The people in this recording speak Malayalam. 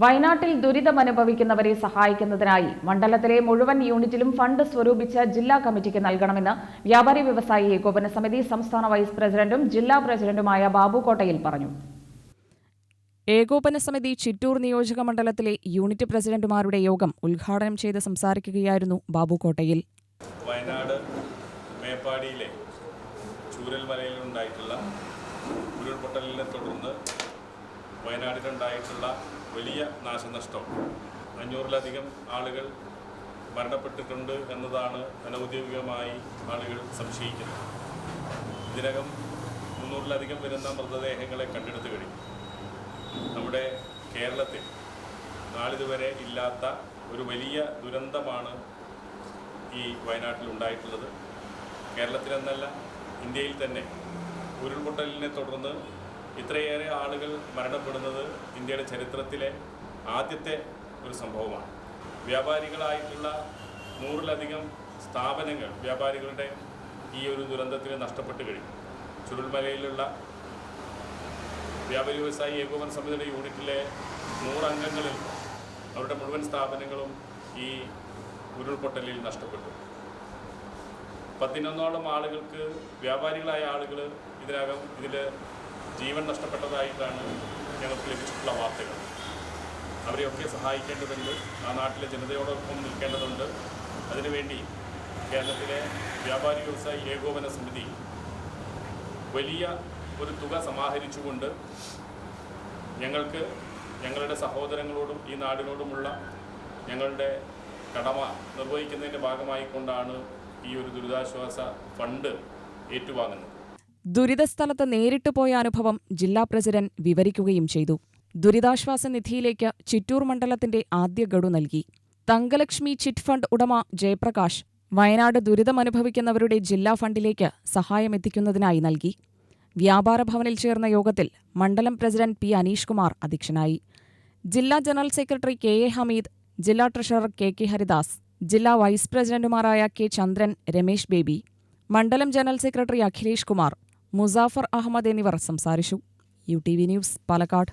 വയനാട്ടിൽ ദുരിതമനുഭവിക്കുന്നവരെ സഹായിക്കുന്നതിനായി മണ്ഡലത്തിലെ മുഴുവൻ യൂണിറ്റിലും ഫണ്ട് സ്വരൂപിച്ച് ജില്ലാ കമ്മിറ്റിക്ക് നൽകണമെന്ന് വ്യാപാരി വ്യവസായി ഏകോപന സമിതി സംസ്ഥാന വൈസ് പ്രസിഡന്റും ജില്ലാ പ്രസിഡന്റുമായ ബാബു കോട്ടയിൽ പറഞ്ഞു. ഏകോപന സമിതി ചിറ്റൂർ നിയോജക മണ്ഡലത്തിലെ യൂണിറ്റ് പ്രസിഡന്റുമാരുടെ യോഗം ഉദ്ഘാടനം ചെയ്ത് സംസാരിക്കുകയായിരുന്നു ബാബു കോട്ടയിൽ. വയനാട് മേപ്പാടിയിലെ ചൂരൽമലയിലുണ്ടായിട്ടുള്ള ഉരുൾപൊട്ടലിനെ തുടർന്ന് വയനാടിലുണ്ടായിട്ടുള്ള വലിയ നാശനഷ്ടം 500-ലധികം ആളുകൾ മരണപ്പെട്ടിട്ടുണ്ട് എന്നതാണ് അനൗദ്യോഗികമായി ആളുകൾ സംശയിക്കുന്നത്. ഇതിനകം 300-ലധികം വരുന്ന മൃതദേഹങ്ങളെ കണ്ടെടുത്തു കഴിഞ്ഞു. നമ്മുടെ കേരളത്തിൽ നാളിതുവരെ ഇല്ലാത്ത ഒരു വലിയ ദുരന്തമാണ് ഈ വയനാട്ടിൽ ഉണ്ടായിട്ടുള്ളത്. കേരളത്തിലെന്നല്ല, ഇന്ത്യയിൽ തന്നെ ഉരുൾപൊട്ടലിനെ തുടർന്ന് ഇത്രയേറെ ആളുകൾ മരണപ്പെടുന്നത് ഇന്ത്യയുടെ ചരിത്രത്തിലെ ആദ്യത്തെ ഒരു സംഭവമാണ്. വ്യാപാരികളായിട്ടുള്ള 100-ലധികം സ്ഥാപനങ്ങൾ വ്യാപാരികളുടെ ഈ ഒരു ദുരന്തത്തിന് നഷ്ടപ്പെട്ട് കഴിഞ്ഞു. ചുരുൾമലയിലുള്ള വ്യാപാരി വ്യവസായി ഏകോപന സമിതിയുടെ യൂണിറ്റിലെ 100 അംഗങ്ങളിൽ അവരുടെ മുഴുവൻ സ്ഥാപനങ്ങളും ഈ ഉരുൾപൊട്ടലിൽ നഷ്ടപ്പെട്ടു. 11ഓളം ആളുകൾക്ക്, വ്യാപാരികളായ ആളുകൾ ഇതിൽ ജീവൻ നഷ്ടപ്പെട്ടതായിട്ടാണ് ഞങ്ങൾക്ക് ലഭിച്ചിട്ടുള്ള വാർത്തകൾ. അവരെയൊക്കെ സഹായിക്കേണ്ടതുണ്ട്. ആ നാട്ടിലെ ജനതയോടൊപ്പം നിൽക്കേണ്ടതുണ്ട്. അതിനുവേണ്ടി കേരളത്തിലെ വ്യാപാരി വ്യവസായി ഏകോപന സമിതി വലിയ ഒരു തുക സമാഹരിച്ചുകൊണ്ട് ഞങ്ങൾക്ക് ഞങ്ങളുടെ സഹോദരങ്ങളോടും ഈ നാടിനോടുമുള്ള ഞങ്ങളുടെ കടമ നിർവഹിക്കുന്നതിൻ്റെ ഭാഗമായിക്കൊണ്ടാണ് ഈ ഒരു ദുരിതാശ്വാസ ഫണ്ട് ഏറ്റുവാങ്ങുന്നത്. ദുരിതസ്ഥലത്ത് നേരിട്ട് പോയ അനുഭവം ജില്ലാ പ്രസിഡന്റ് വിവരിക്കുകയും ചെയ്തു. ദുരിതാശ്വാസ നിധിയിലേക്ക് ചിറ്റൂർ മണ്ഡലത്തിന്റെ ആദ്യ ഗഡു നൽകി. തങ്കലക്ഷ്മി ചിറ്റ് ഫണ്ട് ഉടമ ജയപ്രകാശ് വയനാട് ദുരിതമനുഭവിക്കുന്നവരുടെ ജില്ലാ ഫണ്ടിലേക്ക് സഹായമെത്തിക്കുന്നതിനായി നൽകി. വ്യാപാര ഭവനിൽ ചേർന്ന യോഗത്തിൽ മണ്ഡലം പ്രസിഡന്റ് പി അനീഷ് കുമാർ അധ്യക്ഷനായി. ജില്ലാ general secretary K A Hameed, ജില്ലാ ട്രഷറർ കെ കെ ഹരിദാസ്, ജില്ലാ വൈസ് പ്രസിഡന്റുമാരായ കെ ചന്ദ്രൻ, രമേശ് ബേബി, മണ്ഡലം ജനറൽ സെക്രട്ടറി അഖിലേഷ് കുമാർ, മുസാഫർ അഹമ്മദ് എന്നിവർ സംസാരിച്ചു. UTV news, Palakkad.